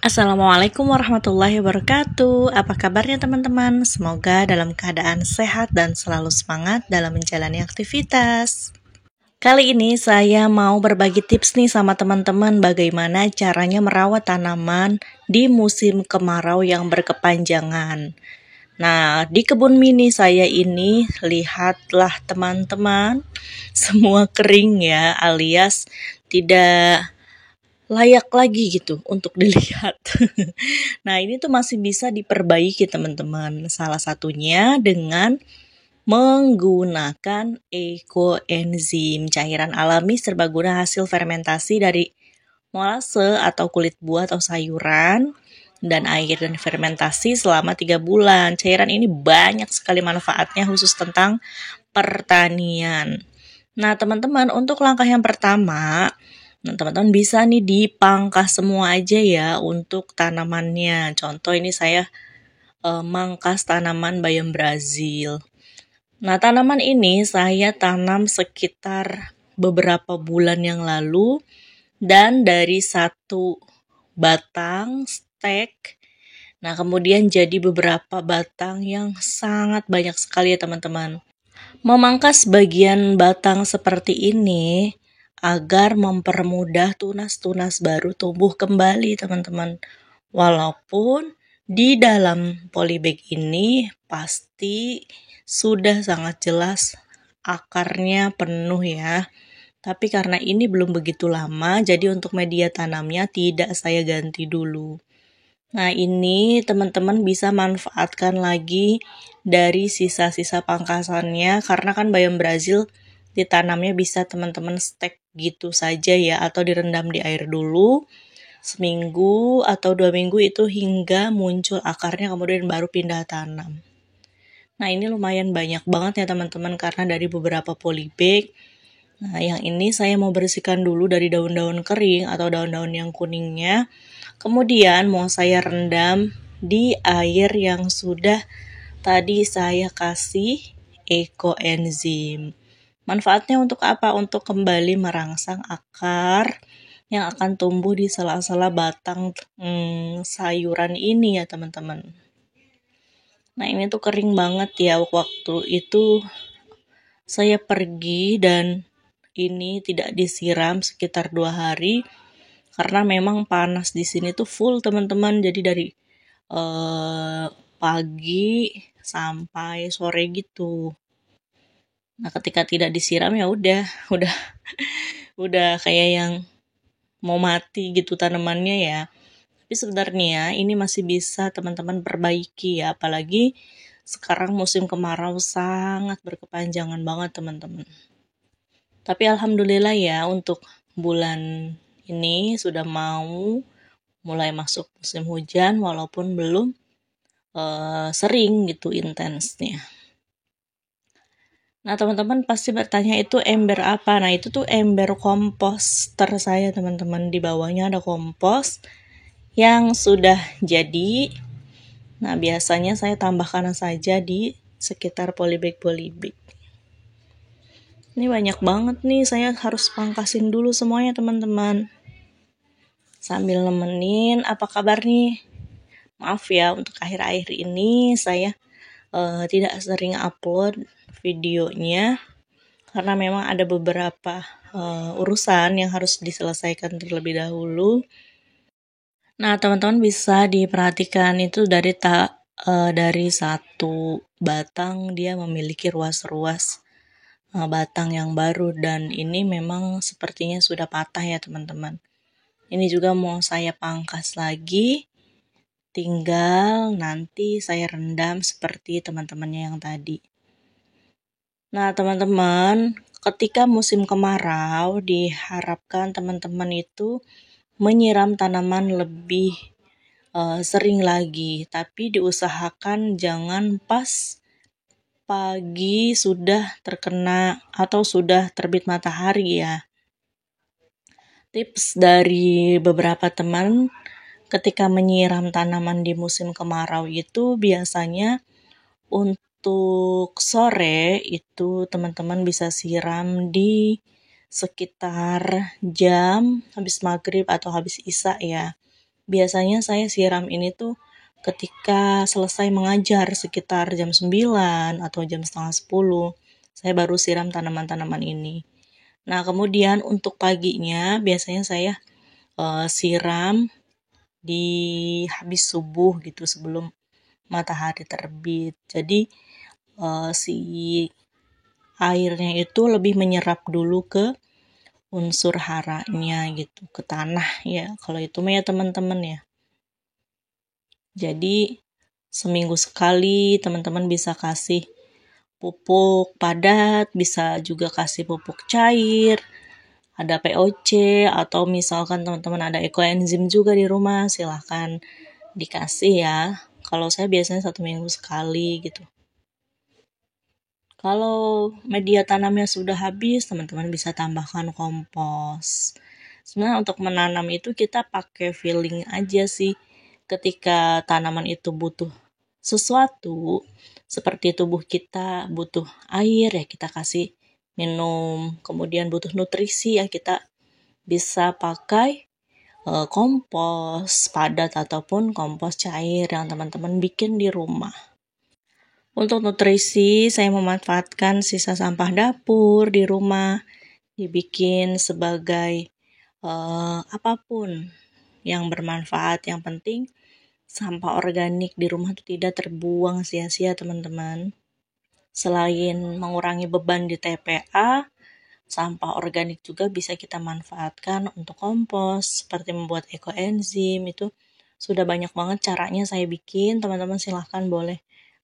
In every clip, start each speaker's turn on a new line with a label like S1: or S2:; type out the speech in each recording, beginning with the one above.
S1: Assalamualaikum warahmatullahi wabarakatuh. Apa kabarnya teman-teman? Semoga dalam keadaan sehat dan selalu semangat dalam menjalani aktivitas. Kali ini saya mau berbagi tips nih sama teman-teman bagaimana caranya merawat tanaman di musim kemarau yang berkepanjangan. Nah, di kebun mini saya ini, lihatlah teman-teman, semua kering ya, alias tidak layak lagi gitu untuk dilihat. Nah, ini tuh masih bisa diperbaiki teman-teman. Salah satunya dengan menggunakan ekoenzim, cairan alami serbaguna hasil fermentasi dari molase atau kulit buah atau sayuran dan air dan fermentasi selama 3 bulan. Cairan ini banyak sekali manfaatnya khusus tentang pertanian. Nah, teman-teman, untuk langkah yang pertama, teman-teman bisa nih dipangkas semua aja ya untuk tanamannya. Contoh ini saya mangkas tanaman bayam Brazil. Nah, tanaman ini saya tanam sekitar beberapa bulan yang lalu dan dari satu batang stek. Nah, kemudian jadi beberapa batang yang sangat banyak sekali ya teman-teman. Memangkas bagian batang seperti ini agar mempermudah tunas-tunas baru tumbuh kembali teman-teman. Walaupun di dalam polybag ini pasti sudah sangat jelas akarnya penuh ya. Tapi karena ini belum begitu lama, jadi untuk media tanamnya tidak saya ganti dulu. Nah, ini teman-teman bisa manfaatkan lagi dari sisa-sisa pangkasannya karena kan bayam Brazil ditanamnya bisa teman-teman stek gitu saja ya atau direndam di air dulu seminggu atau 2 minggu itu hingga muncul akarnya kemudian baru pindah tanam. Nah, ini lumayan banyak banget ya teman-teman karena dari beberapa polybag. Nah, yang ini saya mau bersihkan dulu dari daun-daun kering atau daun-daun yang kuningnya. Kemudian mau saya rendam di air yang sudah tadi saya kasih ekoenzim. Manfaatnya untuk apa? Untuk kembali merangsang akar yang akan tumbuh di sela-sela batang sayuran ini ya teman-teman. Nah, ini tuh kering banget ya, waktu itu saya pergi dan ini tidak disiram sekitar 2 hari karena memang panas di sini tuh full teman-teman. Jadi dari pagi sampai sore gitu. Nah, ketika tidak disiram ya udah kayak yang mau mati gitu tanamannya ya. Tapi sebenarnya ini masih bisa teman-teman perbaiki ya, apalagi sekarang musim kemarau sangat berkepanjangan banget teman-teman. Tapi alhamdulillah ya untuk bulan ini sudah mau mulai masuk musim hujan walaupun belum sering gitu intensnya. Nah, teman-teman pasti bertanya itu ember apa? Nah, itu tuh ember komposter saya, teman-teman. Di bawahnya ada kompos yang sudah jadi. Nah, biasanya saya tambahkan saja di sekitar polybag-polybag. Ini banyak banget nih, saya harus pangkasin dulu semuanya, teman-teman. Sambil nemenin, apa kabar nih? Maaf ya, untuk akhir-akhir ini saya tidak sering upload videonya karena memang ada beberapa urusan yang harus diselesaikan terlebih dahulu. Nah, teman-teman bisa diperhatikan itu dari satu batang dia memiliki ruas-ruas batang yang baru dan ini memang sepertinya sudah patah ya teman-teman. Ini juga mau saya pangkas lagi. Tinggal nanti saya rendam seperti teman-temannya yang tadi. Nah, teman-teman, ketika musim kemarau diharapkan teman-teman itu menyiram tanaman lebih sering lagi, tapi diusahakan jangan pas pagi sudah terkena atau sudah terbit matahari ya. Tips dari beberapa teman ketika menyiram tanaman di musim kemarau itu biasanya untuk sore itu teman-teman bisa siram di sekitar jam habis maghrib atau habis isya ya. biasanya saya siram ini tuh ketika selesai mengajar sekitar jam 9 atau jam setengah 10. Saya baru siram tanaman-tanaman ini. Nah, kemudian untuk paginya biasanya saya siram di habis subuh gitu sebelum matahari terbit. Jadi si airnya itu lebih menyerap dulu ke unsur haranya gitu, ke tanah ya. Kalau itu mah ya teman-teman ya. Jadi seminggu sekali teman-teman bisa kasih pupuk padat, bisa juga kasih pupuk cair, ada POC, atau misalkan teman-teman ada ekoenzim juga di rumah, silahkan dikasih ya. Kalau saya biasanya 1 minggu sekali gitu. Kalau media tanamnya sudah habis, teman-teman bisa tambahkan kompos. Sebenarnya untuk menanam itu kita pakai feeling aja sih. Ketika tanaman itu butuh sesuatu, seperti tubuh kita butuh air ya kita kasih minum, kemudian butuh nutrisi ya kita bisa pakai kompos padat ataupun kompos cair yang teman-teman bikin di rumah. Untuk nutrisi, saya memanfaatkan sisa sampah dapur di rumah, dibikin sebagai apapun yang bermanfaat. Yang penting sampah organik di rumah itu tidak terbuang sia-sia teman-teman. Selain mengurangi beban di TPA, sampah organik juga bisa kita manfaatkan untuk kompos, seperti membuat ekoenzim. Itu sudah banyak banget caranya saya bikin, teman-teman silahkan boleh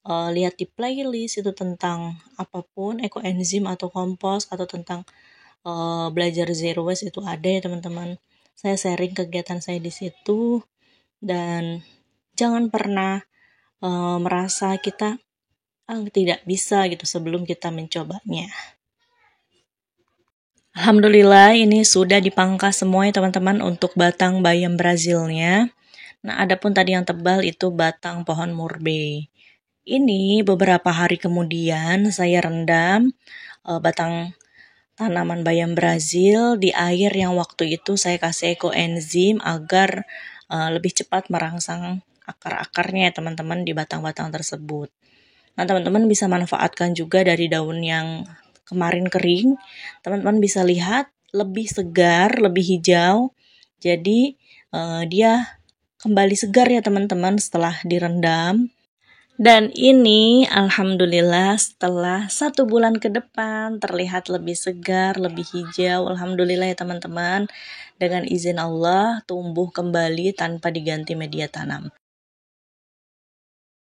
S1: lihat di playlist itu tentang apapun, ekoenzim atau kompos, atau tentang belajar zero waste itu ada ya teman-teman. Saya sharing kegiatan saya di situ, dan jangan pernah merasa kita tidak bisa gitu sebelum kita mencobanya. Alhamdulillah ini sudah dipangkas semua ya teman-teman untuk batang bayam Brazilnya. Nah, adapun tadi yang tebal itu batang pohon murbe. Ini beberapa hari kemudian saya rendam batang tanaman bayam Brazil di air yang waktu itu saya kasih ekoenzim agar lebih cepat merangsang akar-akarnya ya teman-teman di batang-batang tersebut. Nah, teman-teman bisa manfaatkan juga dari daun yang kemarin kering. Teman-teman bisa lihat lebih segar, lebih hijau. Jadi dia kembali segar ya teman-teman setelah direndam. Dan ini alhamdulillah setelah 1 bulan ke depan terlihat lebih segar, lebih hijau. Alhamdulillah ya teman-teman. Dengan izin Allah tumbuh kembali tanpa diganti media tanam.